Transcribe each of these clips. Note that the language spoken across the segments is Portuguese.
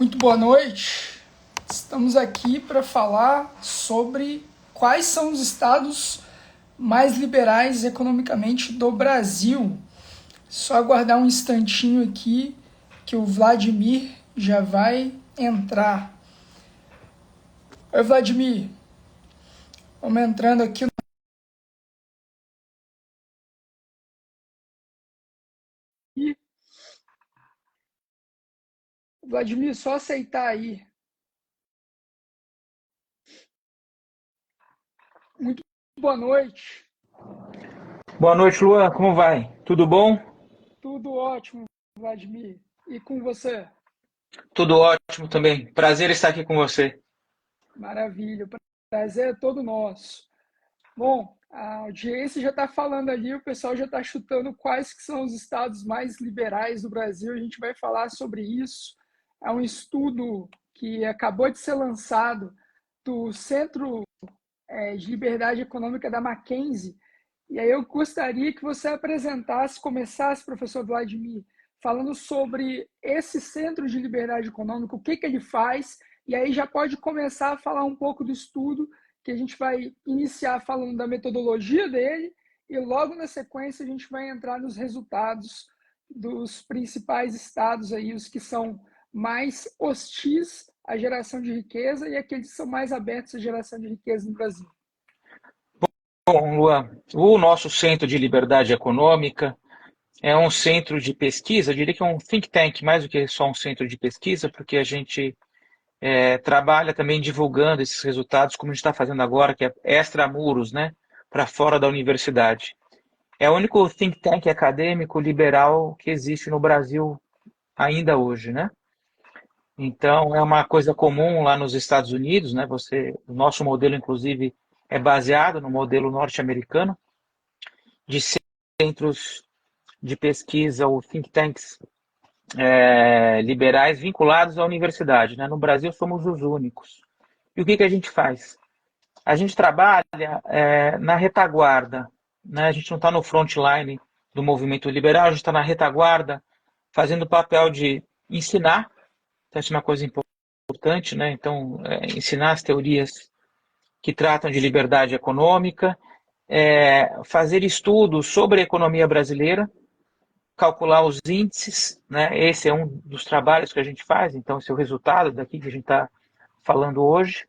Muito boa noite. Estamos aqui para falar sobre quais são os estados mais liberais economicamente do Brasil. Só aguardar um instantinho aqui que o Vladimir já vai entrar. Oi, Vladimir. Vamos entrando aqui. Vladimir, só aceitar aí. Muito boa noite. Boa noite, Luan. Como vai? Tudo bom? Tudo ótimo, Vladimir. E com você? Tudo ótimo também. Prazer estar aqui com você. Maravilha. O prazer é todo nosso. Bom, a audiência já está falando ali, o pessoal já está chutando quais que são os estados mais liberais do Brasil. A gente vai falar sobre isso. É um estudo que acabou de ser lançado do Centro de Liberdade Econômica da Mackenzie. E aí eu gostaria que você apresentasse, começasse, professor Vladimir, falando sobre esse Centro de Liberdade Econômica, o que ele faz, e aí já pode começar a falar um pouco do estudo, que a gente vai iniciar falando da metodologia dele, e logo na sequência a gente vai entrar nos resultados dos principais estados aí, os que são mais hostis à geração de riqueza e aqueles que são mais abertos à geração de riqueza no Brasil. Bom, Luan, o nosso Centro de Liberdade Econômica é um centro de pesquisa, eu diria que é um think tank, mais do que só um centro de pesquisa, porque a gente trabalha também divulgando esses resultados, como a gente está fazendo agora, que é extramuros, né, para fora da universidade. É o único think tank acadêmico liberal que existe no Brasil ainda hoje, né? Então, é uma coisa comum lá nos Estados Unidos, né? O nosso modelo, inclusive, é baseado no modelo norte-americano de centros de pesquisa ou think tanks liberais vinculados à universidade, né? No Brasil, somos os únicos. E o que a gente faz? A gente trabalha na retaguarda, né? A gente não está no frontline do movimento liberal, a gente está na retaguarda, fazendo o papel de ensinar, então isso é uma coisa importante, né? Então, ensinar as teorias que tratam de liberdade econômica, fazer estudos sobre a economia brasileira, calcular os índices, né? Esse é um dos trabalhos que a gente faz, então esse é o resultado daqui que a gente está falando hoje.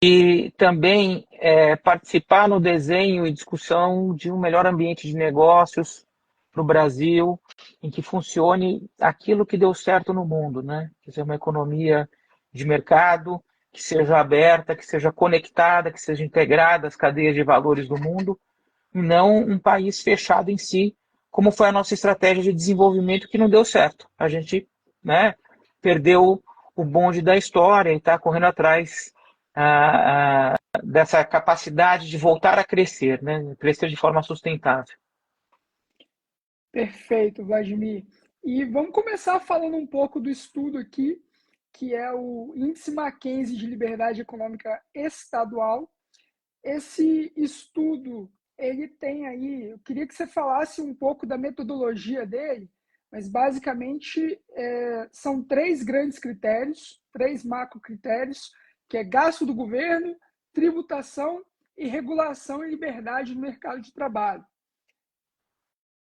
E também participar no desenho e discussão de um melhor ambiente de negócios para o Brasil, em que funcione aquilo que deu certo no mundo, né? Que seja uma economia de mercado, que seja aberta, que seja conectada, que seja integrada às cadeias de valores do mundo, e não um país fechado em si, como foi a nossa estratégia de desenvolvimento que não deu certo. A gente, né, perdeu o bonde da história e está correndo atrás dessa capacidade de voltar a crescer, né, crescer de forma sustentável. Perfeito, Vladimir. E vamos começar falando um pouco do estudo aqui, que é o Índice Mackenzie de Liberdade Econômica Estadual. Esse estudo, ele tem aí, eu queria que você falasse um pouco da metodologia dele, mas basicamente são três grandes critérios, três macrocritérios, que é gasto do governo, tributação e regulação e liberdade no mercado de trabalho.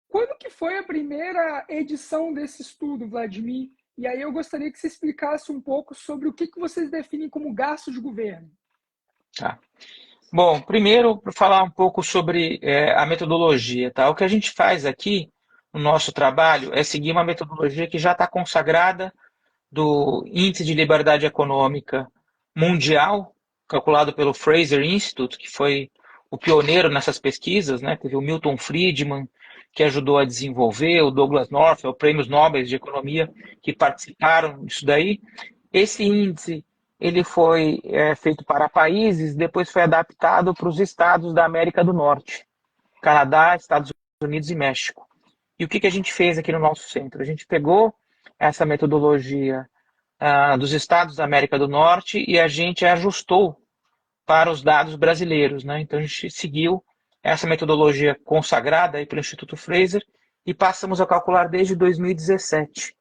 Quando que foi a primeira edição desse estudo, Vladimir? E aí eu gostaria que você explicasse um pouco sobre o que vocês definem como gasto de governo. Tá. Bom, primeiro, para falar um pouco sobre a metodologia. Tá? O que a gente faz aqui no nosso trabalho é seguir uma metodologia que já está consagrada do Índice de Liberdade Econômica Mundial, calculado pelo Fraser Institute, que foi o pioneiro nessas pesquisas, né? Teve o Milton Friedman, que ajudou a desenvolver, o Douglas North, os prêmios Nobel de Economia que participaram disso daí. Esse índice ele foi feito para países, depois foi adaptado para os estados da América do Norte, Canadá, Estados Unidos e México. E o que a gente fez aqui no nosso centro? A gente pegou essa metodologia dos estados da América do Norte e a gente ajustou para os dados brasileiros, né? Então a gente seguiu essa metodologia consagrada aí pelo Instituto Fraser e passamos a calcular desde 2017.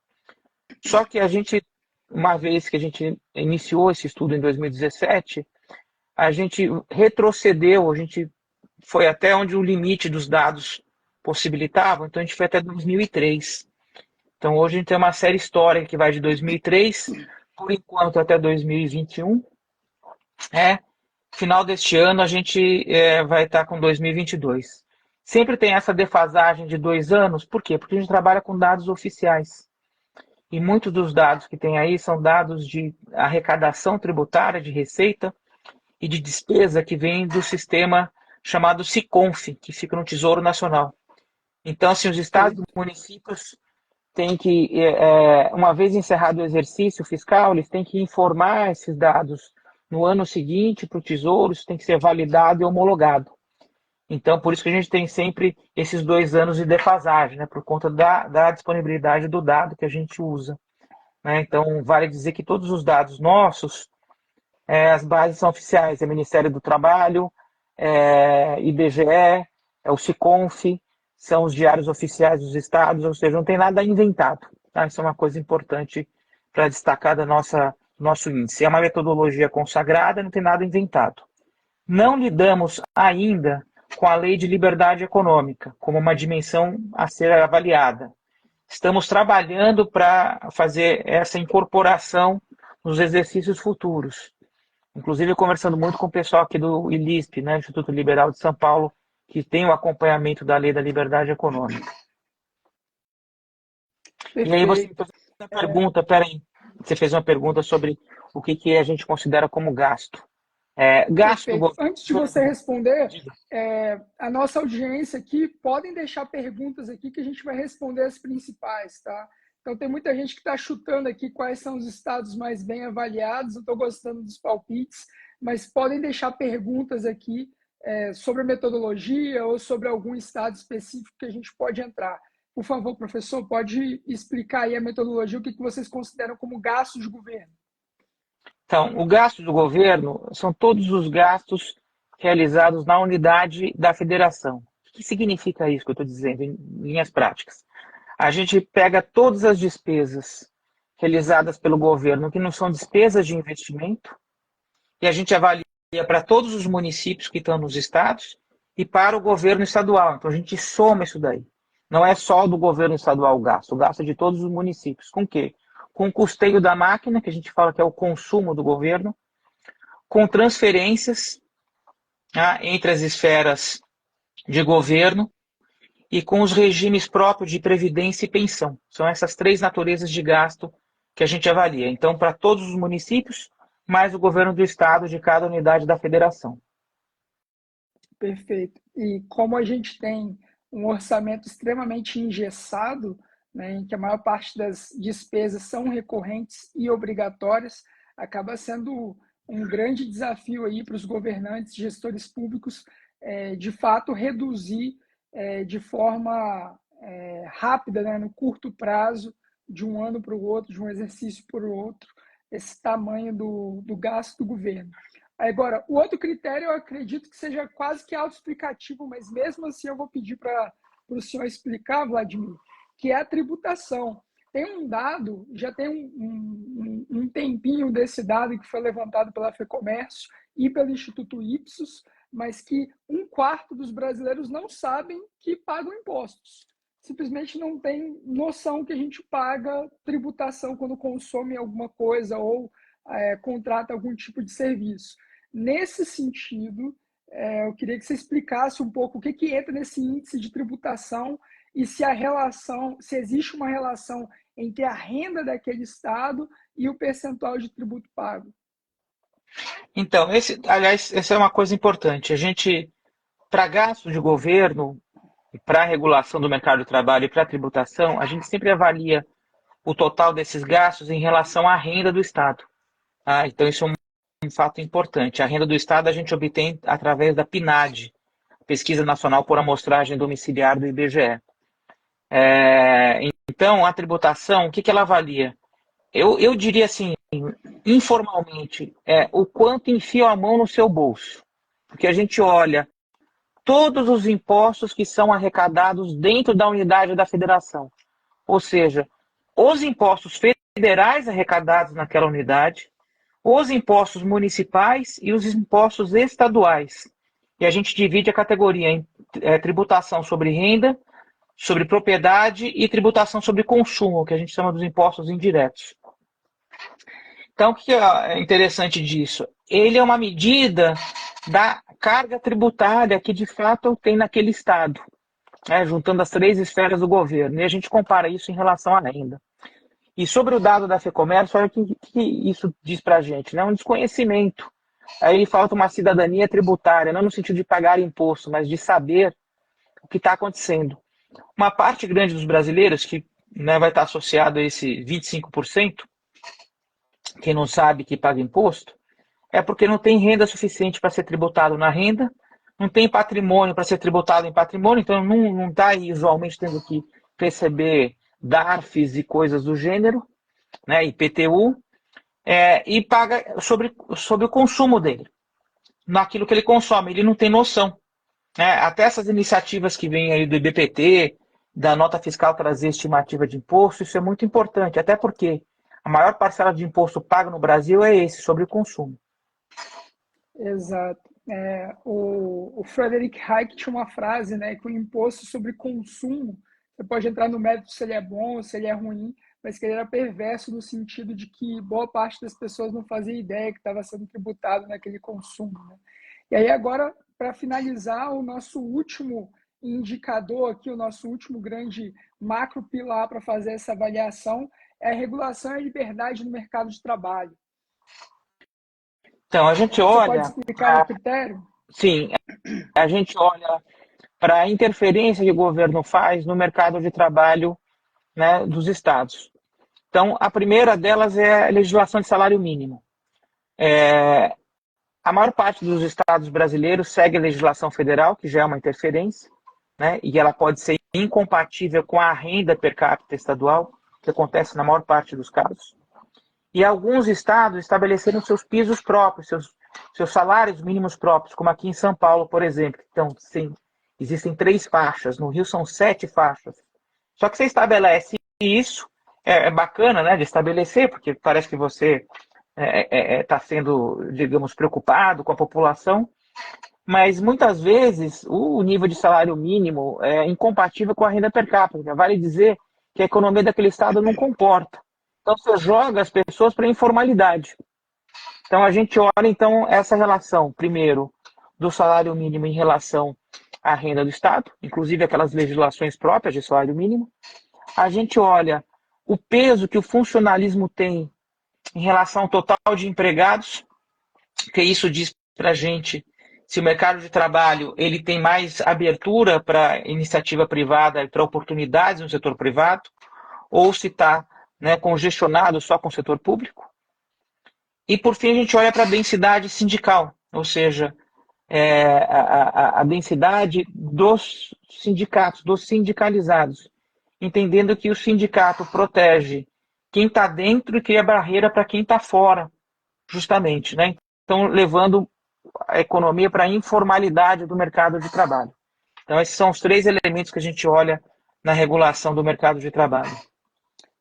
Só que a gente, uma vez que a gente iniciou esse estudo em 2017, a gente retrocedeu, a gente foi até onde o limite dos dados possibilitava, então a gente foi até 2003. Então hoje a gente tem uma série histórica que vai de 2003, por enquanto até 2021. Final deste ano a gente vai estar com 2022. Sempre tem essa defasagem de 2 anos, por quê? Porque a gente trabalha com dados oficiais. E muitos dos dados que tem aí são dados de arrecadação tributária, de receita e de despesa que vem do sistema chamado SICONF, que fica no Tesouro Nacional. Então, assim, os estados e municípios têm que, uma vez encerrado o exercício fiscal, eles têm que informar esses dados no ano seguinte para o Tesouro, isso tem que ser validado e homologado. Então, por isso que a gente tem sempre esses 2 anos de defasagem, né, por conta da disponibilidade do dado que a gente usa. Né? Então, vale dizer que todos os dados nossos, as bases são oficiais, é Ministério do Trabalho, IBGE, é o SICONF, são os diários oficiais dos estados, ou seja, não tem nada inventado. Tá? Isso é uma coisa importante para destacar do nosso índice. É uma metodologia consagrada, não tem nada inventado. Não lidamos ainda com a lei de liberdade econômica, como uma dimensão a ser avaliada. Estamos trabalhando para fazer essa incorporação nos exercícios futuros. Inclusive, conversando muito com o pessoal aqui do ILISP, né, Instituto Liberal de São Paulo, que tem o acompanhamento da lei da liberdade econômica. Perfeito. E aí você fez uma pergunta, peraí, você fez uma pergunta sobre o que a gente considera como gasto. Perfeito. Antes de você responder, a nossa audiência aqui, podem deixar perguntas aqui que a gente vai responder as principais, tá? Então, tem muita gente que está chutando aqui quais são os estados mais bem avaliados, eu estou gostando dos palpites, mas podem deixar perguntas aqui sobre a metodologia ou sobre algum estado específico que a gente pode entrar. Por favor, professor, pode explicar aí a metodologia, o que vocês consideram como gasto de governo? Então, o gasto do governo são todos os gastos realizados na unidade da federação. O que significa isso que eu estou dizendo em linhas práticas? A gente pega todas as despesas realizadas pelo governo, que não são despesas de investimento, e a gente avalia para todos os municípios que estão nos estados e para o governo estadual. Então, a gente soma isso daí. Não é só do governo estadual o gasto é de todos os municípios. Com o quê? Com o custeio da máquina, que a gente fala que é o consumo do governo, com transferências entre as esferas de governo e com os regimes próprios de previdência e pensão. São essas 3 naturezas de gasto que a gente avalia. Então, para todos os municípios, mais o governo do estado de cada unidade da federação. Perfeito. E como a gente tem um orçamento extremamente engessado, né, em que a maior parte das despesas são recorrentes e obrigatórias, acaba sendo um grande desafio aí para os governantes, gestores públicos, de fato reduzir de forma rápida, né, no curto prazo, de um ano para o outro, de um exercício para o outro, esse tamanho do gasto do governo. Agora, o outro critério eu acredito que seja quase que autoexplicativo, mas mesmo assim eu vou pedir para o senhor explicar, Vladimir, que é a tributação. Tem um dado, já tem um tempinho desse dado que foi levantado pela FEComércio e pelo Instituto Ipsos, mas que 1/4 dos brasileiros não sabem que pagam impostos. Simplesmente não tem noção que a gente paga tributação quando consome alguma coisa ou contrata algum tipo de serviço. Nesse sentido, eu queria que você explicasse um pouco o que entra nesse índice de tributação e se existe uma relação entre a renda daquele estado e o percentual de tributo pago. Então, essa é uma coisa importante. A gente, para gasto de governo, para a regulação do mercado de trabalho e para a tributação, a gente sempre avalia o total desses gastos em relação à renda do Estado. Então, isso é um fato importante. A renda do Estado a gente obtém através da PNAD, Pesquisa Nacional por Amostragem Domiciliar do IBGE. Então, a tributação, o que ela avalia? Eu diria assim, informalmente, o quanto enfia a mão no seu bolso. Porque a gente olha todos os impostos que são arrecadados dentro da unidade da federação. Ou seja, os impostos federais arrecadados naquela unidade, os impostos municipais e os impostos estaduais. E a gente divide a categoria em tributação sobre renda, sobre propriedade e tributação sobre consumo, que a gente chama dos impostos indiretos. Então, o que é interessante disso? Ele é uma medida da carga tributária que de fato tem naquele estado, né, juntando as três esferas do governo. E a gente compara isso em relação à renda. E sobre o dado da FEComércio, olha o que isso diz para a gente, né? Um desconhecimento. Aí falta uma cidadania tributária, não no sentido de pagar imposto, mas de saber o que está acontecendo. Uma parte grande dos brasileiros, que, né, vai estar associado a esse 25%, quem não sabe que paga imposto, é porque não tem renda suficiente para ser tributado na renda, não tem patrimônio para ser tributado em patrimônio, então não está usualmente tendo que receber DARFs e coisas do gênero, né, IPTU, e paga sobre o consumo dele, naquilo que ele consome, ele não tem noção. Até essas iniciativas que vêm aí do IBPT, da nota fiscal trazer estimativa de imposto, isso é muito importante, até porque a maior parcela de imposto pago no Brasil é esse, sobre o consumo. Exato. O Frederick Hayek tinha uma frase, né, que o imposto sobre consumo, você pode entrar no mérito se ele é bom ou se ele é ruim, mas que ele era perverso no sentido de que boa parte das pessoas não fazia ideia que estava sendo tributado naquele consumo, né? E aí agora, para finalizar, o nosso último indicador aqui, o nosso último grande macro pilar para fazer essa avaliação é a regulação e a liberdade no mercado de trabalho. Então, a gente Você pode olha, explicar o critério? sim, a gente olha para a interferência que o governo faz no mercado de trabalho, né, dos estados. Então, a primeira delas é a legislação de salário mínimo. A maior parte dos estados brasileiros segue a legislação federal, que já é uma interferência, né, e ela pode ser incompatível com a renda per capita estadual, que acontece na maior parte dos casos. E alguns estados estabeleceram seus pisos próprios, seus salários mínimos próprios, como aqui em São Paulo, por exemplo. Então, sim, existem 3 faixas, no Rio são 7 faixas. Só que você estabelece isso, é bacana, né, de estabelecer, porque parece que você está sendo, digamos, preocupado com a população, mas muitas vezes o nível de salário mínimo é incompatível com a renda per capita. Vale dizer que a economia daquele estado não comporta. Então você joga as pessoas para a informalidade. Então a gente olha então essa relação, primeiro, do salário mínimo em relação à renda do Estado, inclusive aquelas legislações próprias de salário mínimo. A gente olha o peso que o funcionalismo tem em relação ao total de empregados, que isso diz para a gente se o mercado de trabalho ele tem mais abertura para iniciativa privada e para oportunidades no setor privado, ou se está, né, congestionado só com o setor público. E, por fim, a gente olha para a densidade sindical, ou seja, a densidade dos sindicatos, dos sindicalizados, entendendo que o sindicato protege quem está dentro e cria barreira para quem está fora, justamente, né? Então, levando a economia para a informalidade do mercado de trabalho. Então, esses são os 3 elementos que a gente olha na regulação do mercado de trabalho.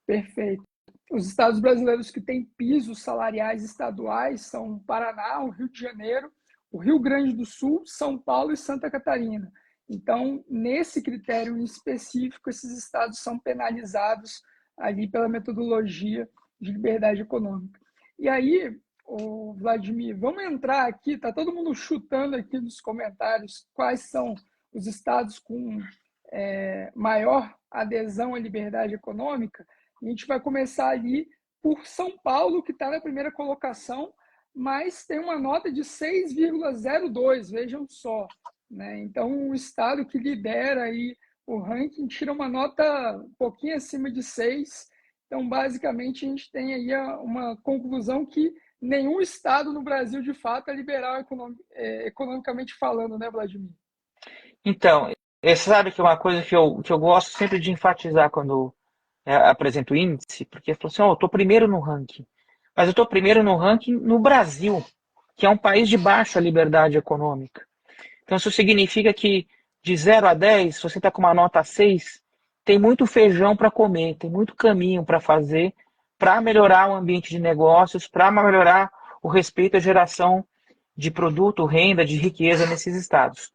Perfeito. Os estados brasileiros que têm pisos salariais estaduais são o Paraná, o Rio de Janeiro, o Rio Grande do Sul, São Paulo e Santa Catarina. Então, nesse critério em específico, esses estados são penalizados ali pela metodologia de liberdade econômica. E aí, Vladimir, vamos entrar aqui, está todo mundo chutando aqui nos comentários quais são os estados com maior adesão à liberdade econômica. A gente vai começar ali por São Paulo, que está na primeira colocação, mas tem uma nota de 6,02, vejam só, né? Então, o estado que lidera aí o ranking tira uma nota um pouquinho acima de 6. Então, basicamente, a gente tem aí uma conclusão que nenhum estado no Brasil, de fato, é liberal economicamente falando, né, Vladimir? Então, você sabe que uma coisa que eu gosto sempre de enfatizar quando apresento o índice, porque falou assim, eu estou primeiro no ranking, mas eu estou primeiro no ranking no Brasil, que é um país de baixa liberdade econômica. Então isso significa que de 0 a 10, se você está com uma nota 6, tem muito feijão para comer, tem muito caminho para fazer para melhorar o ambiente de negócios, para melhorar o respeito à geração de produto, renda, de riqueza nesses estados.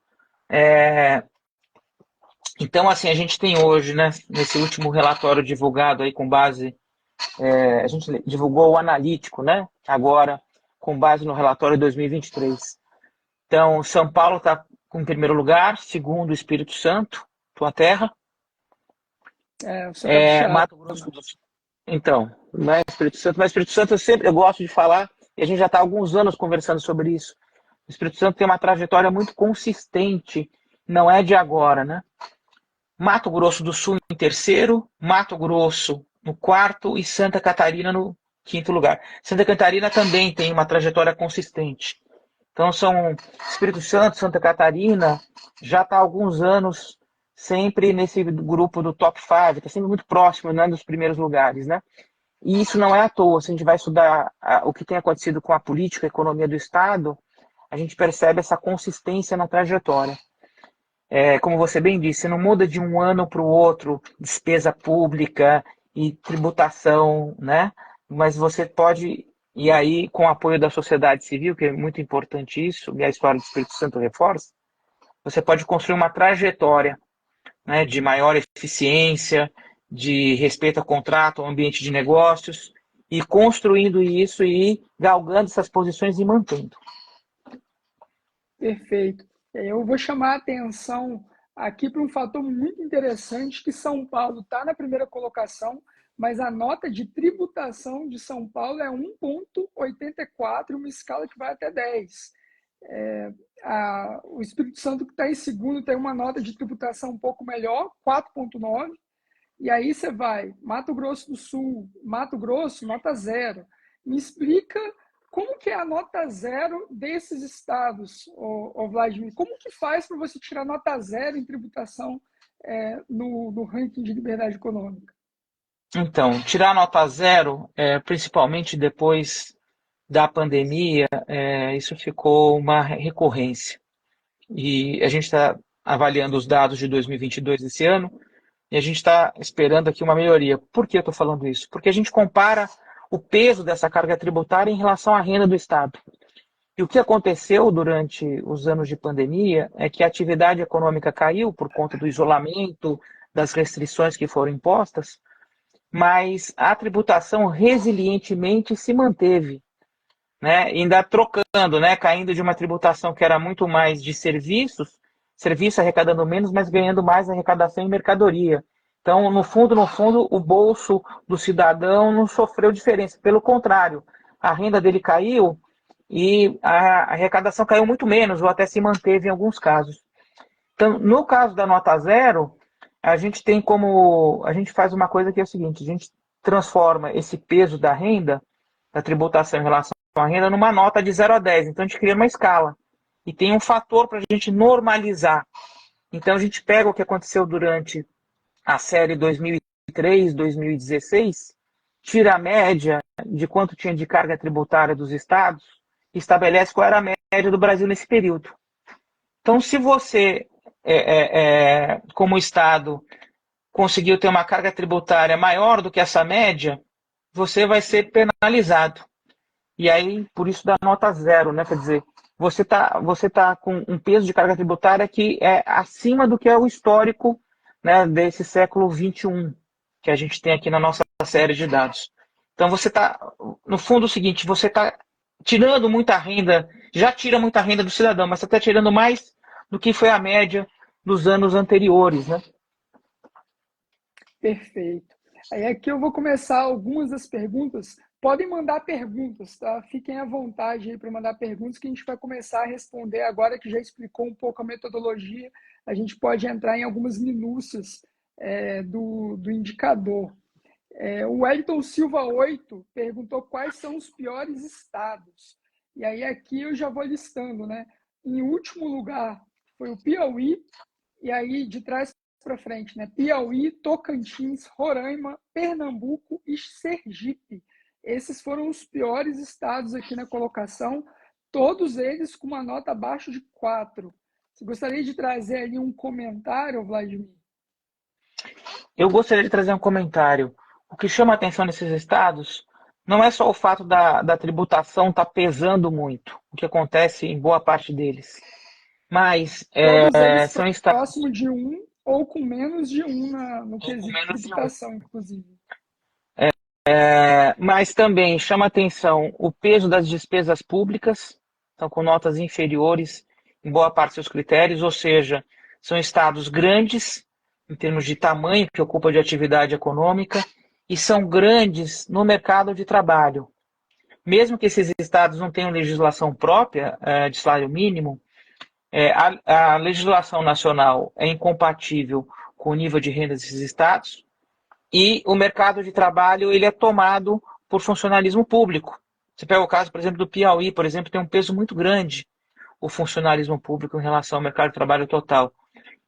Então, assim, a gente tem hoje, né, nesse último relatório divulgado aí com base, a gente divulgou o analítico, né, agora, com base no relatório 2023. Então, São Paulo está em primeiro lugar, segundo o Espírito Santo, tua terra. Eu sou capixaba. Mato Grosso do Sul. Então, não é Espírito Santo, mas Espírito Santo eu gosto de falar, e a gente já está há alguns anos conversando sobre isso. O Espírito Santo tem uma trajetória muito consistente, não é de agora, né? Mato Grosso do Sul em terceiro, Mato Grosso no quarto e Santa Catarina no quinto lugar. Santa Catarina também tem uma trajetória consistente. Então são Espírito Santo, Santa Catarina, já está há alguns anos sempre nesse grupo do top 5, está sempre muito próximo, né, dos primeiros lugares, né? E isso não é à toa. Se a gente vai estudar o que tem acontecido com a política, a economia do Estado, a gente percebe essa consistência na trajetória. Como você bem disse, não muda de um ano para o outro despesa pública e tributação, né? Mas você pode, e aí com o apoio da sociedade civil, que é muito importante isso, e a história do Espírito Santo reforça, você pode construir uma trajetória, né, de maior eficiência, de respeito ao contrato, ao ambiente de negócios, e construindo isso e galgando essas posições e mantendo. Perfeito. Eu vou chamar a atenção aqui para um fator muito interessante, que São Paulo está na primeira colocação, mas a nota de tributação de São Paulo é 1,84, uma escala que vai até 10. O Espírito Santo, que está em segundo, tem uma nota de tributação um pouco melhor, 4,9. E aí você vai, Mato Grosso do Sul, Mato Grosso, nota 0. Me explica como que é a nota 0 desses estados, Vladimir? Como que faz para você tirar nota 0 em tributação no ranking de liberdade econômica? Então, tirar nota 0, principalmente depois da pandemia, isso ficou uma recorrência. E a gente está avaliando os dados de 2022 esse ano, e a gente está esperando aqui uma melhoria. Por que eu estou falando isso? Porque a gente compara o peso dessa carga tributária em relação à renda do Estado. E o que aconteceu durante os anos de pandemia é que a atividade econômica caiu por conta do isolamento, das restrições que foram impostas, mas a tributação resilientemente se manteve, né? Ainda trocando, né? Caindo de uma tributação que era muito mais de serviços, serviço arrecadando menos, mas ganhando mais arrecadação em mercadoria. Então, no fundo, o bolso do cidadão não sofreu diferença. Pelo contrário, a renda dele caiu e a arrecadação caiu muito menos, ou até se manteve em alguns casos. Então, no caso da nota 0, a gente tem como. A gente faz uma coisa que é o seguinte: a gente transforma esse peso da renda, da tributação em relação à renda, numa nota de 0 a 10. Então, a gente cria uma escala. E tem um fator para a gente normalizar. Então, a gente pega o que aconteceu durante a série 2003, 2016, tira a média de quanto tinha de carga tributária dos estados e estabelece qual era a média do Brasil nesse período. Então, se você, como Estado, conseguiu ter uma carga tributária maior do que essa média, você vai ser penalizado. E aí, por isso dá nota 0, né? Quer dizer, você tá com um peso de carga tributária que é acima do que é o histórico, né, desse século XXI, que a gente tem aqui na nossa série de dados. Então, você está, no fundo, é o seguinte: você está tirando muita renda, já tira muita renda do cidadão, mas você está tirando mais do que foi a média dos anos anteriores, né? Perfeito. Aí aqui eu vou começar algumas das perguntas. Podem mandar perguntas, tá? Fiquem à vontade aí para mandar perguntas que a gente vai começar a responder agora que já explicou um pouco a metodologia. A gente pode entrar em algumas minúcias do indicador. O Wellington Silva 8 perguntou quais são os piores estados. E aí aqui eu já vou listando, né? Em último lugar foi o Piauí, e aí de trás para frente, né? Piauí, Tocantins, Roraima, Pernambuco e Sergipe. Esses foram os piores estados aqui na colocação, todos eles com uma nota abaixo de 4. Você gostaria de trazer ali um comentário, Vladimir? Eu gostaria de trazer um comentário. o que chama a atenção nesses estados não é só o fato da tributação estar pesando muito, o que acontece em boa parte deles, mas Todos eles são estados próximo de um ou com menos de um no com quesito menos de um. tributação, inclusive. Mas também chama atenção o peso das despesas públicas, estão com notas inferiores em boa parte dos seus critérios, ou seja, são estados grandes em termos de tamanho que ocupa de atividade econômica e são grandes no mercado de trabalho. Mesmo que esses estados não tenham legislação própria de salário mínimo, a legislação nacional é incompatível com o nível de renda desses estados e o mercado de trabalho ele é tomado por funcionalismo público. Você pega o caso, por exemplo, do Piauí, por exemplo, tem um peso muito grande o funcionalismo público em relação ao mercado de trabalho total.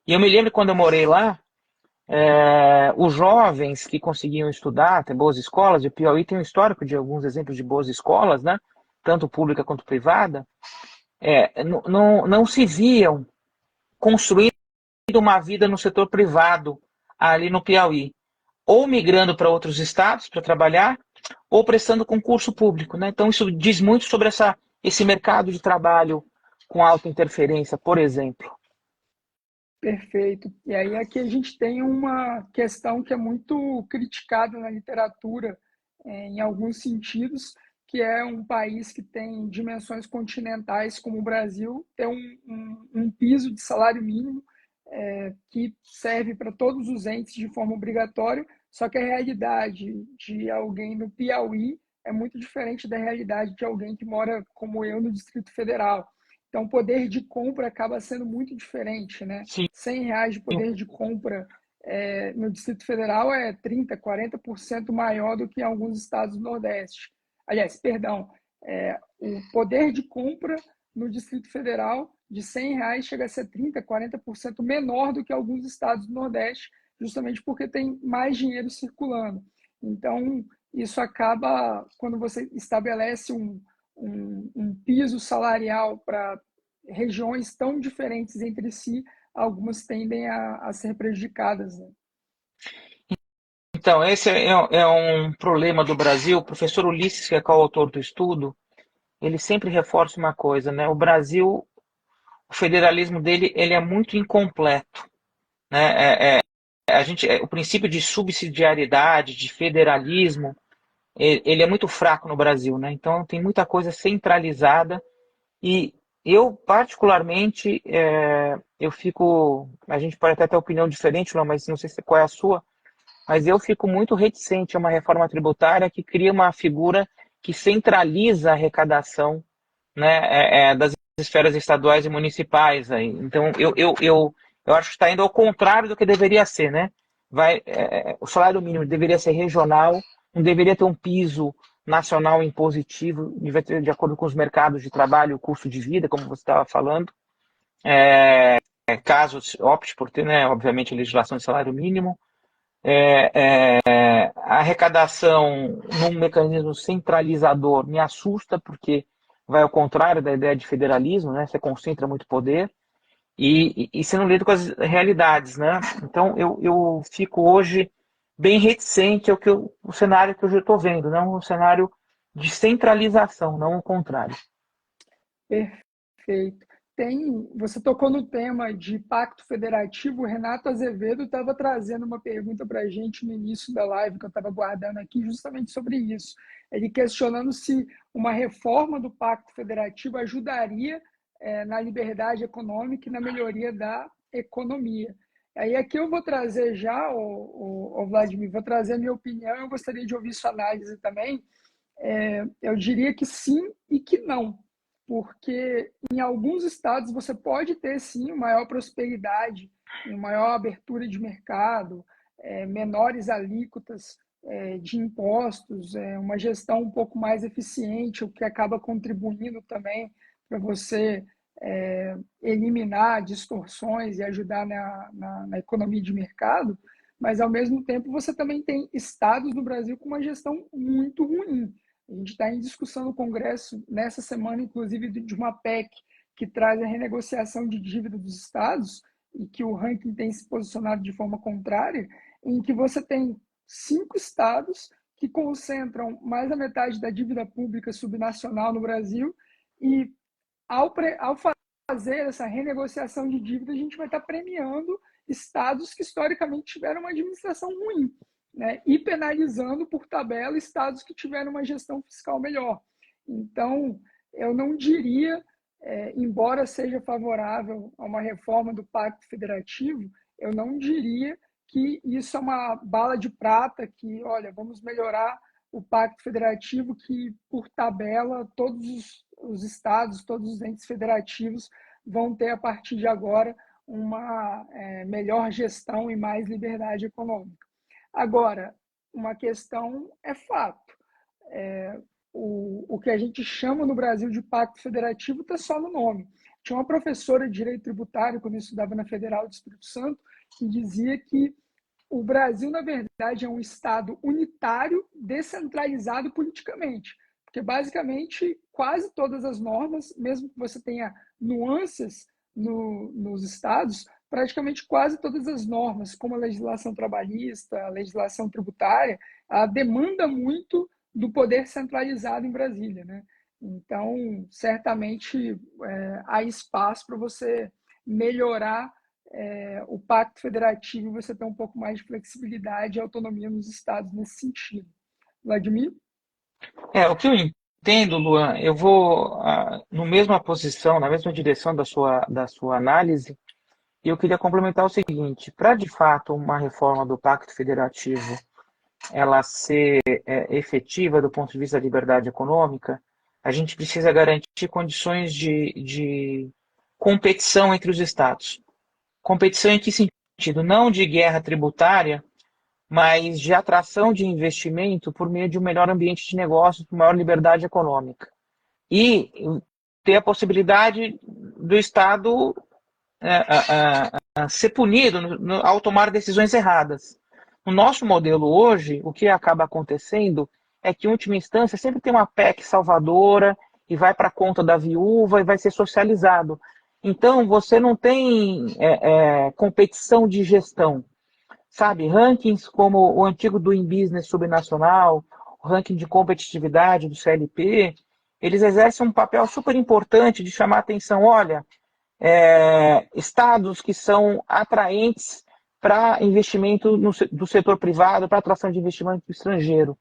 E eu me lembro quando eu morei lá, os jovens que conseguiam estudar, ter boas escolas, e o Piauí tem um histórico de alguns exemplos de boas escolas, né, tanto pública quanto privada, não se viam construindo uma vida no setor privado ali no Piauí, ou migrando para outros estados para trabalhar, ou prestando concurso público, né? Então isso diz muito sobre esse mercado de trabalho com alta interferência, por exemplo. Perfeito. E aí aqui a gente tem uma questão que é muito criticada na literatura, em alguns sentidos, que é um país que tem dimensões continentais como o Brasil, ter um piso de salário mínimo que serve para todos os entes de forma obrigatória, só que a realidade de alguém no Piauí é muito diferente da realidade de alguém que mora, como eu, no Distrito Federal. Então, o poder de compra acaba sendo muito diferente, né? Sim. R$ 100 de poder de compra no Distrito Federal é 30%, 40% maior do que em alguns estados do Nordeste. Aliás, perdão, o poder de compra no Distrito Federal de R$ 100 chega a ser 30%, 40% menor do que alguns estados do Nordeste, justamente porque tem mais dinheiro circulando. Então, isso acaba, quando você estabelece um piso salarial para regiões tão diferentes entre si, algumas tendem a ser prejudicadas. Né? Então, esse é um problema do Brasil. O professor Ulisses, que é coautor do estudo, ele sempre reforça uma coisa, né? O Brasil, o federalismo dele, ele é muito incompleto, né? O princípio de subsidiariedade, de federalismo, ele é muito fraco no Brasil, né? Então tem muita coisa centralizada e eu particularmente eu fico, a gente pode até ter opinião diferente, não, mas não sei qual é a sua, mas eu fico muito reticente a uma reforma tributária que cria uma figura que centraliza a arrecadação, né, das esferas estaduais e municipais. Aí. Então, eu acho que está indo ao contrário do que deveria ser. Né? O salário mínimo deveria ser regional, não deveria ter um piso nacional impositivo, deveria ter de acordo com os mercados de trabalho, o custo de vida, como você estava falando. Caso opte por ter, né, obviamente, a legislação de salário mínimo, a arrecadação num mecanismo centralizador me assusta, porque vai ao contrário da ideia de federalismo, né? Você concentra muito poder e você não lida com as realidades, né? Então eu fico hoje bem reticente o cenário que eu já estou vendo, não um cenário de centralização, não o contrário. Perfeito. Você tocou no tema de pacto federativo. O Renato Azevedo estava trazendo uma pergunta para a gente no início da live, que eu estava guardando aqui, justamente sobre isso. Ele questionando se uma reforma do pacto federativo ajudaria na liberdade econômica e na melhoria da economia. Aí aqui eu vou trazer já, o Vladimir, vou trazer a minha opinião, eu gostaria de ouvir sua análise também. Eu diria que sim e que não, porque em alguns estados você pode ter sim uma maior prosperidade, uma maior abertura de mercado, menores alíquotas de impostos, uma gestão um pouco mais eficiente, o que acaba contribuindo também para você eliminar distorções e ajudar na economia de mercado, mas ao mesmo tempo você também tem estados no Brasil com uma gestão muito ruim. A gente está em discussão no Congresso nessa semana, inclusive, de uma PEC que traz a renegociação de dívida dos estados e que o ranking tem se posicionado de forma contrária, em que você tem 5 estados que concentram mais da metade da dívida pública subnacional no Brasil, e ao fazer essa renegociação de dívida, a gente vai estar premiando estados que historicamente tiveram uma administração ruim, né? E penalizando por tabela estados que tiveram uma gestão fiscal melhor. Então, eu não diria, embora seja favorável a uma reforma do Pacto Federativo, eu não diria que isso é uma bala de prata, que, olha, vamos melhorar o Pacto Federativo, que, por tabela, todos os estados, todos os entes federativos vão ter, a partir de agora, uma melhor gestão e mais liberdade econômica. Agora, uma questão é fato. O que a gente chama no Brasil de Pacto Federativo está só no nome. Tinha uma professora de Direito Tributário, quando eu estudava na Federal do Espírito Santo, que dizia que o Brasil, na verdade, é um Estado unitário, descentralizado politicamente. Porque, basicamente, quase todas as normas, mesmo que você tenha nuances nos estados, praticamente quase todas as normas, como a legislação trabalhista, a legislação tributária, ela demanda muito do poder centralizado em Brasília, né? Então, certamente, há espaço para você melhorar o Pacto Federativo, você ter um pouco mais de flexibilidade e autonomia nos estados nesse sentido. Vladimir? O que eu entendo, Luan, eu vou no mesma posição, na mesma direção da sua análise, e eu queria complementar o seguinte: para de fato uma reforma do Pacto Federativo ela ser efetiva do ponto de vista da liberdade econômica, a gente precisa garantir condições de competição entre os estados. Competição em que sentido? Não de guerra tributária, mas de atração de investimento por meio de um melhor ambiente de negócios, por maior liberdade econômica. E ter a possibilidade do Estado ser punido ao tomar decisões erradas. No nosso modelo hoje, o que acaba acontecendo é que, em última instância, sempre tem uma PEC salvadora e vai para a conta da viúva e vai ser socializado. Então, você não tem competição de gestão. Sabe, rankings como o antigo Doing Business subnacional, o ranking de competitividade do CLP, eles exercem um papel super importante de chamar a atenção. Olha, estados que são atraentes para investimento do setor privado, para atração de investimento estrangeiro.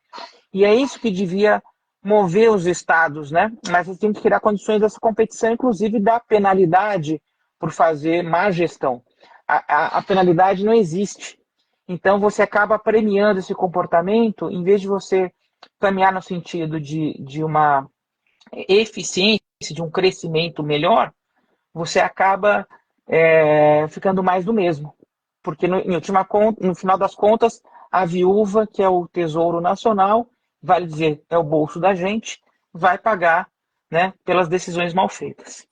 E é isso que devia mover os estados, né? Mas eles têm que criar condições dessa competição, inclusive da penalidade por fazer má gestão. A penalidade não existe. Então você acaba premiando esse comportamento, em vez de você caminhar no sentido de uma eficiência, de um crescimento melhor, você acaba ficando mais do mesmo. Porque no final das contas, a viúva, que é o Tesouro Nacional, vale dizer, é o bolso da gente, vai pagar, né, pelas decisões mal feitas.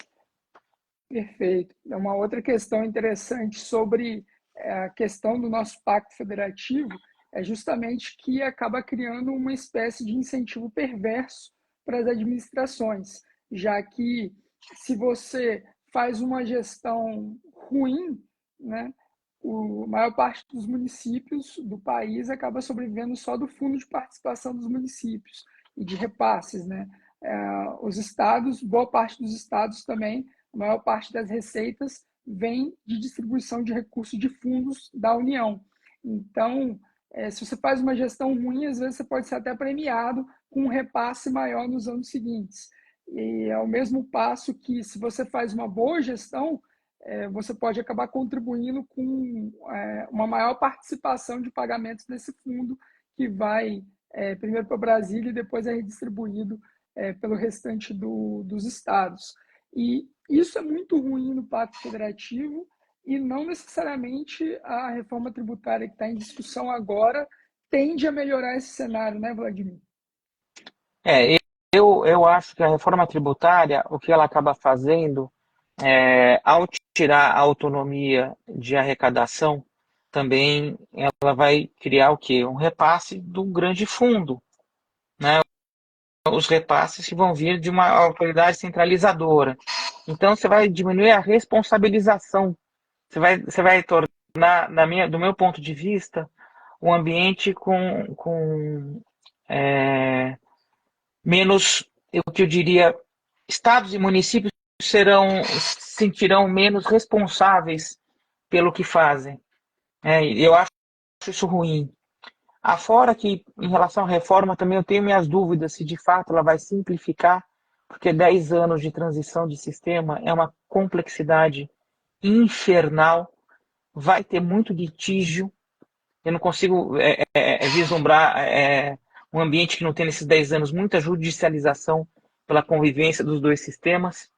Perfeito. É uma outra questão interessante sobre a questão do nosso pacto federativo, é justamente que acaba criando uma espécie de incentivo perverso para as administrações, já que se você faz uma gestão ruim, né, a maior parte dos municípios do país acaba sobrevivendo só do fundo de participação dos municípios e de repasses, né? Os estados, boa parte dos estados também, a maior parte das receitas vem de distribuição de recursos de fundos da União. Então, se você faz uma gestão ruim, às vezes você pode ser até premiado com um repasse maior nos anos seguintes. E é o mesmo passo que, se você faz uma boa gestão, você pode acabar contribuindo com uma maior participação de pagamentos nesse fundo, que vai primeiro para Brasília e depois é redistribuído pelo restante dos estados. E isso é muito ruim no Pacto Federativo, e não necessariamente a reforma tributária que está em discussão agora tende a melhorar esse cenário, né, Vladimir? Eu acho que a reforma tributária, o que ela acaba fazendo, ao tirar a autonomia de arrecadação, também ela vai criar o quê? Um repasse do grande fundo, né? Os repasses que vão vir de uma autoridade centralizadora. Então você vai diminuir a responsabilização. Você vai tornar, do meu ponto de vista, um ambiente com menos, o que eu diria, estados e municípios sentirão menos responsáveis pelo que fazem. Eu acho isso ruim. Afora que, em relação à reforma, também eu tenho minhas dúvidas se de fato ela vai simplificar, porque 10 anos de transição de sistema é uma complexidade infernal, vai ter muito litígio. Eu não consigo vislumbrar um ambiente que não tem nesses 10 anos muita judicialização pela convivência dos dois sistemas.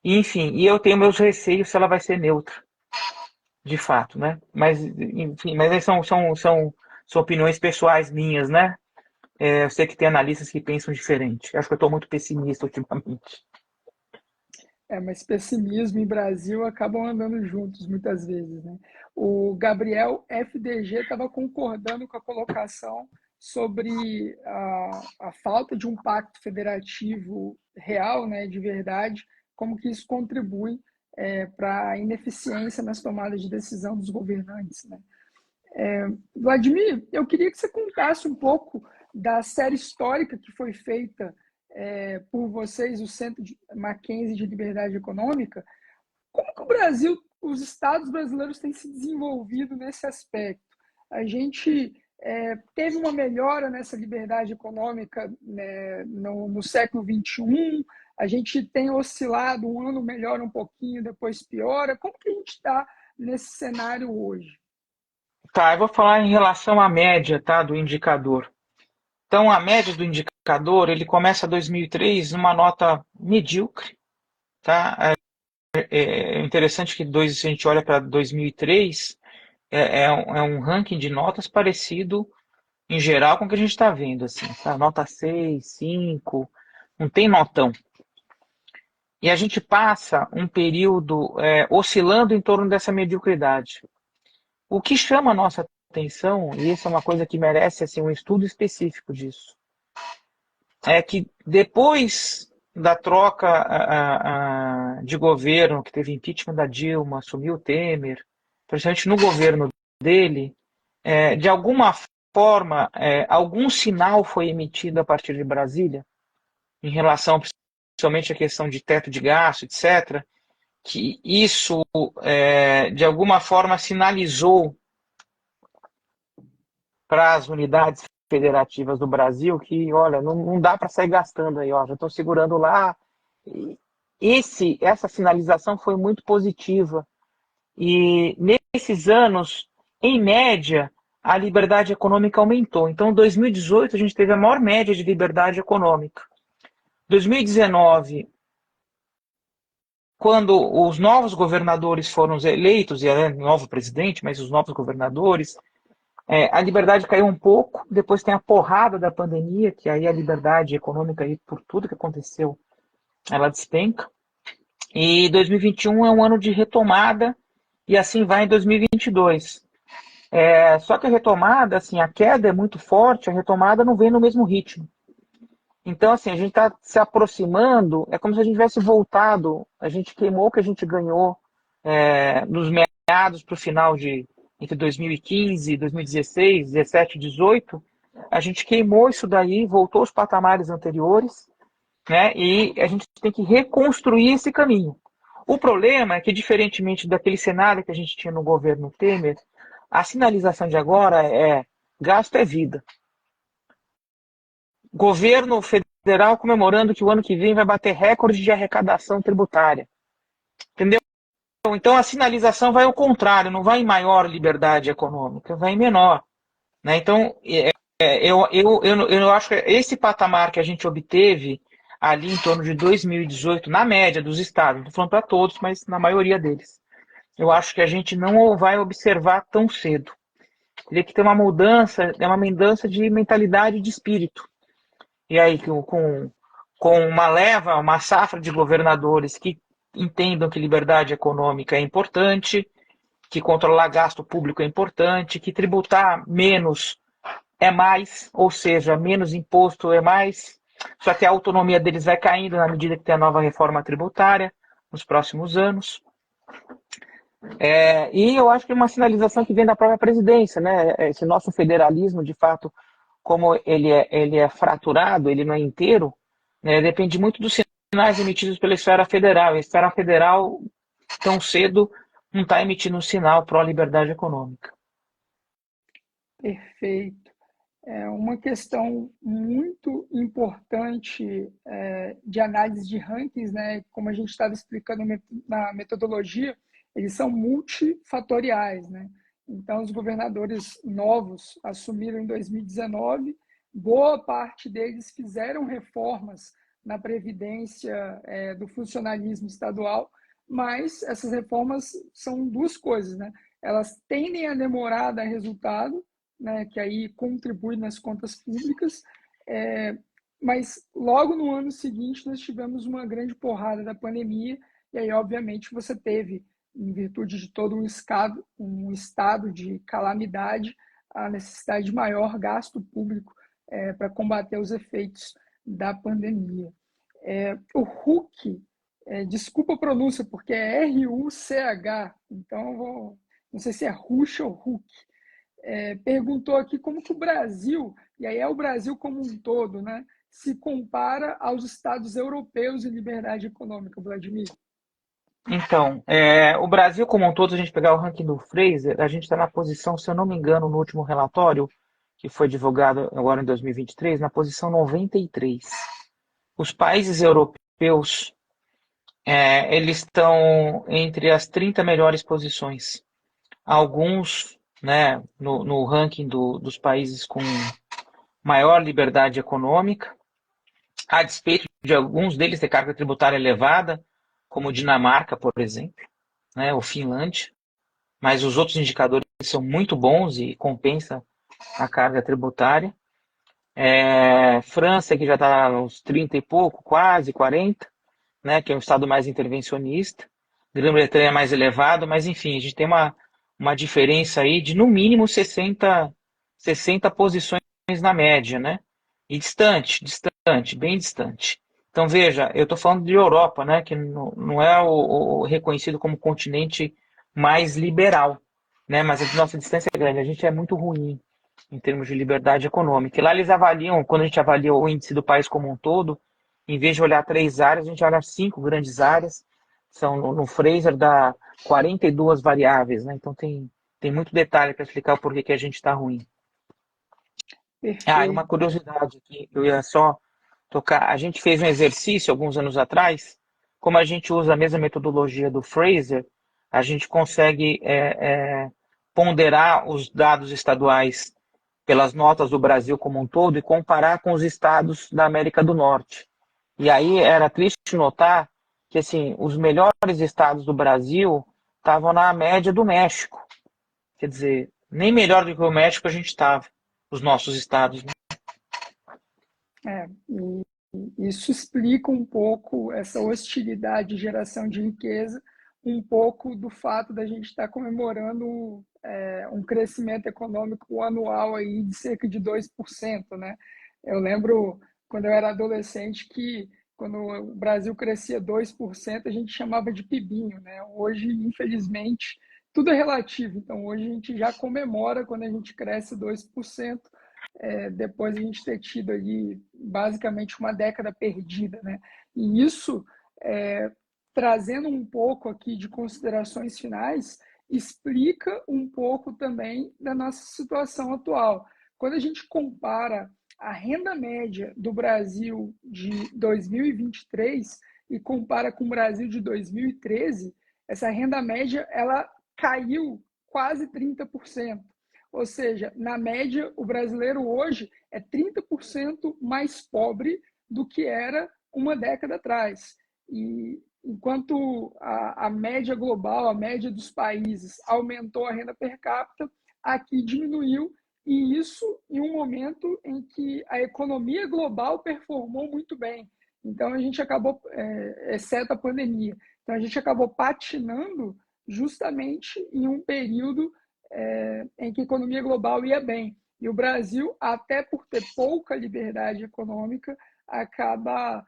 Enfim, e eu tenho meus receios se ela vai ser neutra, de fato, né? Mas, enfim, mas são opiniões pessoais minhas, né? Eu sei que tem analistas que pensam diferente. Acho que eu estou muito pessimista ultimamente. Mas pessimismo e Brasil acabam andando juntos muitas vezes, né? O Gabriel FDG estava concordando com a colocação sobre a falta de um pacto federativo real, né, de verdade, como que isso contribui para a ineficiência nas tomadas de decisão dos governantes, né? Vladimir, eu queria que você contasse um pouco da série histórica que foi feita por vocês, o Centro de Mackenzie de Liberdade Econômica. Como que o Brasil, os estados brasileiros têm se desenvolvido nesse aspecto? A gente teve uma melhora nessa liberdade econômica, né, no século XXI, a gente tem oscilado, um ano melhora um pouquinho, depois piora. Como que a gente está nesse cenário hoje? Tá, eu vou falar em relação à média, tá, do indicador. Então, a média do indicador, ele começa 2003 numa nota medíocre, tá? É interessante que se a gente olha para 2003, é um ranking de notas parecido, em geral, com o que a gente está vendo, assim, tá? Nota 6, 5, não tem notão. E a gente passa um período oscilando em torno dessa mediocridade. O que chama a nossa atenção, e isso é uma coisa que merece assim, um estudo específico disso, é que depois da troca de governo, que teve impeachment da Dilma, assumiu o Temer, principalmente no governo dele, de alguma forma, algum sinal foi emitido a partir de Brasília, em relação principalmente à questão de teto de gasto, etc., que isso, de alguma forma, sinalizou para as unidades federativas do Brasil que, olha, não dá para sair gastando aí, ó, já estou segurando lá. Essa sinalização foi muito positiva. E nesses anos, em média, a liberdade econômica aumentou. Então, em 2018, a gente teve a maior média de liberdade econômica. 2019, quando os novos governadores foram eleitos, e é novo presidente, mas os novos governadores, a liberdade caiu um pouco, depois tem a porrada da pandemia, que aí a liberdade econômica, aí, por tudo que aconteceu, ela despenca. E 2021 é um ano de retomada, e assim vai em 2022. Só que a retomada, assim, a queda é muito forte, a retomada não vem no mesmo ritmo. Então, assim, a gente está se aproximando, é como se a gente tivesse voltado, a gente queimou o que a gente ganhou nos meados para o final de entre 2015, 2016, 17, 18, a gente queimou isso daí, voltou aos patamares anteriores, né? E a gente tem que reconstruir esse caminho. O problema é que, diferentemente daquele cenário que a gente tinha no governo Temer, a sinalização de agora é gasto é vida. Governo federal comemorando que o ano que vem vai bater recorde de arrecadação tributária. Entendeu? Então a sinalização vai ao contrário, não vai em maior liberdade econômica, vai em menor. Né? Então, eu acho que esse patamar que a gente obteve ali em torno de 2018, na média dos estados, não estou falando para todos, mas na maioria deles, eu acho que a gente não vai observar tão cedo. Teria que ter uma mudança de mentalidade de espírito. E aí, com uma leva, uma safra de governadores que entendam que liberdade econômica é importante, que controlar gasto público é importante, que tributar menos é mais, ou seja, menos imposto é mais, só que a autonomia deles vai caindo na medida que tem a nova reforma tributária nos próximos anos. E eu acho que é uma sinalização que vem da própria presidência, né? Esse nosso federalismo, de fato, como ele é fraturado, ele não é inteiro, né? Depende muito dos sinais emitidos pela esfera federal. E a esfera federal, tão cedo, não está emitindo um sinal pró-liberdade econômica. Perfeito. É uma questão muito importante de análise de rankings, né? Como a gente estava explicando na metodologia, eles são multifatoriais, né? Então, os governadores novos assumiram em 2019, boa parte deles fizeram reformas na previdência do funcionalismo estadual, mas essas reformas são duas coisas, né? Elas tendem a demorar a dar resultado, né, que aí contribui nas contas públicas, é, mas logo no ano seguinte nós tivemos uma grande porrada da pandemia, e aí obviamente você teve, em virtude de todo um estado de calamidade, a necessidade de maior gasto público para combater os efeitos da pandemia. O RUC, desculpa a pronúncia, porque é RUCH, então não sei se é RUCH ou RUC, perguntou aqui como que o Brasil, e aí é o Brasil como um todo, né, se compara aos estados europeus em liberdade econômica, Vladimir. Então, o Brasil como um todo, se a gente pegar o ranking do Fraser, a gente está na posição, se eu não me engano, no último relatório, que foi divulgado agora em 2023, na posição 93. Os países europeus, eles estão entre as 30 melhores posições. Alguns, né, no ranking dos países com maior liberdade econômica, a despeito de alguns deles ter carga tributária elevada, como Dinamarca, por exemplo, né, ou Finlândia, mas os outros indicadores são muito bons e compensa a carga tributária. França, que já está uns 30 e pouco, quase 40, né, que é um estado mais intervencionista. Grã-Bretanha é mais elevado, mas enfim, a gente tem uma diferença aí de no mínimo 60 posições na média, né? E distante, bem distante. Então veja, eu estou falando de Europa, né, que não é o reconhecido como continente mais liberal, né, mas a nossa distância é grande, a gente é muito ruim em termos de liberdade econômica. E lá eles avaliam, quando a gente avalia o índice do país como um todo, em vez de olhar 3 áreas, a gente olha 5 grandes áreas. São no Fraser dá 42 variáveis, né? Então tem muito detalhe para explicar o porquê que a gente está ruim. E uma Perfeito. curiosidade que eu ia só tocar. A gente fez um exercício alguns anos atrás, como a gente usa a mesma metodologia do Fraser, a gente consegue ponderar os dados estaduais pelas notas do Brasil como um todo e comparar com os estados da América do Norte. E aí era triste notar que assim, os melhores estados do Brasil estavam na média do México. Quer dizer, nem melhor do que o México a gente estava, os nossos estados. Né? E isso explica um pouco essa hostilidade de geração de riqueza, um pouco do fato da gente estar comemorando um crescimento econômico anual aí de cerca de 2%, né? Eu lembro quando eu era adolescente que quando o Brasil crescia 2%, a gente chamava de pibinho, né? Hoje, infelizmente, tudo é relativo. Então, hoje a gente já comemora quando a gente cresce 2%, depois de a gente ter tido ali basicamente uma década perdida, né? E isso, trazendo um pouco aqui de considerações finais, explica um pouco também da nossa situação atual. Quando a gente compara a renda média do Brasil de 2023 e compara com o Brasil de 2013, essa renda média ela caiu quase 30%. Ou seja, na média, o brasileiro hoje é 30% mais pobre do que era uma década atrás. E enquanto a média global, a média dos países aumentou a renda per capita, aqui diminuiu, e isso em um momento em que a economia global performou muito bem. Então a gente acabou, exceto a pandemia, então a gente acabou patinando justamente em um período em que a economia global ia bem. E o Brasil, até por ter pouca liberdade econômica, acaba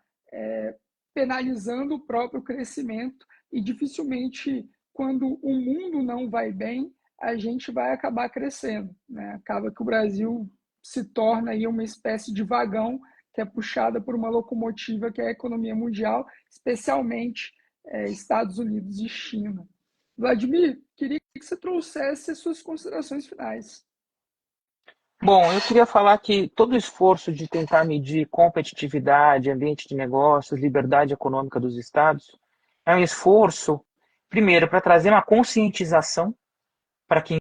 penalizando o próprio crescimento e dificilmente quando o mundo não vai bem, a gente vai acabar crescendo, né? Acaba que o Brasil se torna aí uma espécie de vagão que é puxada por uma locomotiva que é a economia mundial, especialmente Estados Unidos e China. Vladimir, queria que você trouxesse as suas considerações finais. Bom, eu queria falar que todo o esforço de tentar medir competitividade, ambiente de negócios, liberdade econômica dos estados, é um esforço, primeiro, para trazer uma conscientização para quem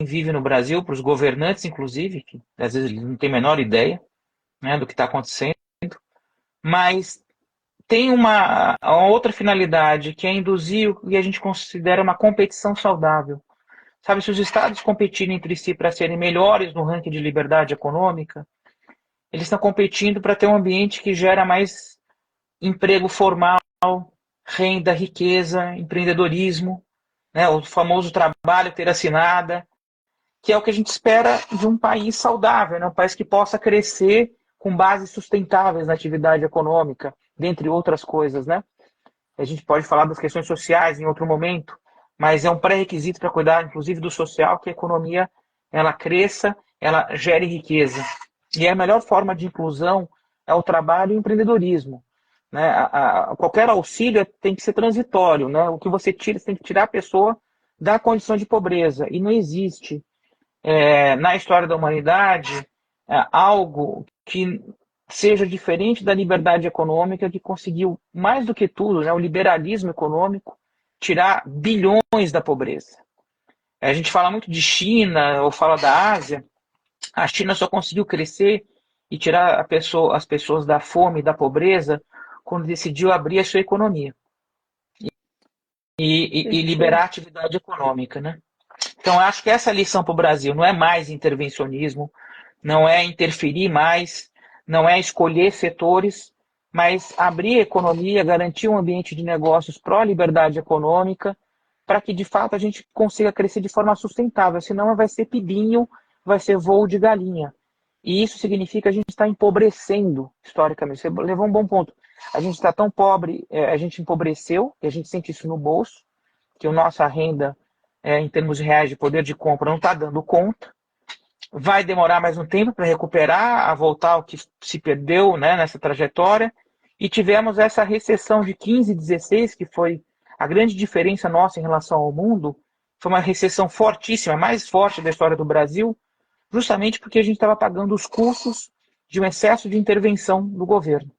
vive no Brasil, para os governantes, inclusive, que às vezes eles não têm a menor ideia, né, do que está acontecendo, mas tem uma outra finalidade, que é induzir o que a gente considera uma competição saudável. Sabe, se os estados competirem entre si para serem melhores no ranking de liberdade econômica, eles estão competindo para ter um ambiente que gera mais emprego formal, renda, riqueza, empreendedorismo, né, o famoso trabalho ter assinada, que é o que a gente espera de um país saudável, né, um país que possa crescer com bases sustentáveis na atividade econômica, dentre outras coisas, né? A gente pode falar das questões sociais em outro momento, mas é um pré-requisito para cuidar, inclusive, do social, que a economia ela cresça, ela gere riqueza. E a melhor forma de inclusão é o trabalho e o empreendedorismo. Né? Qualquer auxílio tem que ser transitório. Né? O que você tira, você tem que tirar a pessoa da condição de pobreza. E não existe, na história da humanidade, algo que seja diferente da liberdade econômica, que conseguiu, mais do que tudo, né, o liberalismo econômico, tirar bilhões da pobreza. A gente fala muito de China, ou fala da Ásia. A China só conseguiu crescer e tirar as pessoas da fome e da pobreza quando decidiu abrir a sua economia e liberar a Perfeito. atividade econômica, né? Então, acho que essa lição para o Brasil não é mais intervencionismo, não é interferir mais, não é escolher setores, mas abrir a economia, garantir um ambiente de negócios pró-liberdade econômica, para que de fato a gente consiga crescer de forma sustentável, senão vai ser pibinho, vai ser voo de galinha. E isso significa que a gente está empobrecendo historicamente. Você levou um bom ponto. A gente está tão pobre, a gente empobreceu, e a gente sente isso no bolso, que a nossa renda, em termos reais de poder de compra, não está dando conta. Vai demorar mais um tempo para recuperar, a voltar ao que se perdeu, né, nessa trajetória. E tivemos essa recessão de 15, 16, que foi a grande diferença nossa em relação ao mundo. Foi uma recessão fortíssima, a mais forte da história do Brasil, justamente porque a gente estava pagando os custos de um excesso de intervenção do governo.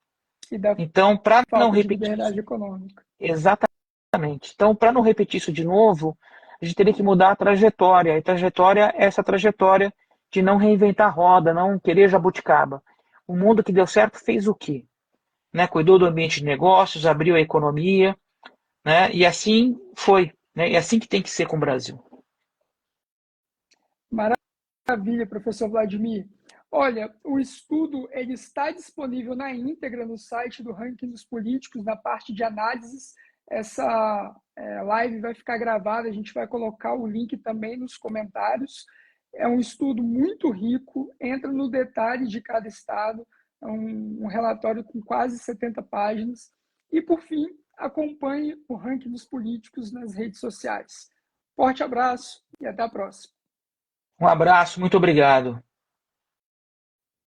E da Então, para não falta de repetir isso, liberdade econômica. exatamente. Então, para não repetir isso de novo, a gente teria que mudar a trajetória. E a trajetória é essa trajetória de não reinventar a roda, não querer jabuticaba. O mundo que deu certo fez o quê? Né? Cuidou do ambiente de negócios, abriu a economia, né? E assim foi. Né? E assim que tem que ser com o Brasil. Maravilha, professor Vladimir. Olha, o estudo ele está disponível na íntegra no site do Ranking dos Políticos, na parte de análises. Essa live vai ficar gravada, a gente vai colocar o link também nos comentários. É um estudo muito rico, entra no detalhe de cada estado, é um relatório com quase 70 páginas. E, por fim, acompanhe o Ranking dos Políticos nas redes sociais. Forte abraço e até a próxima. Um abraço, muito obrigado.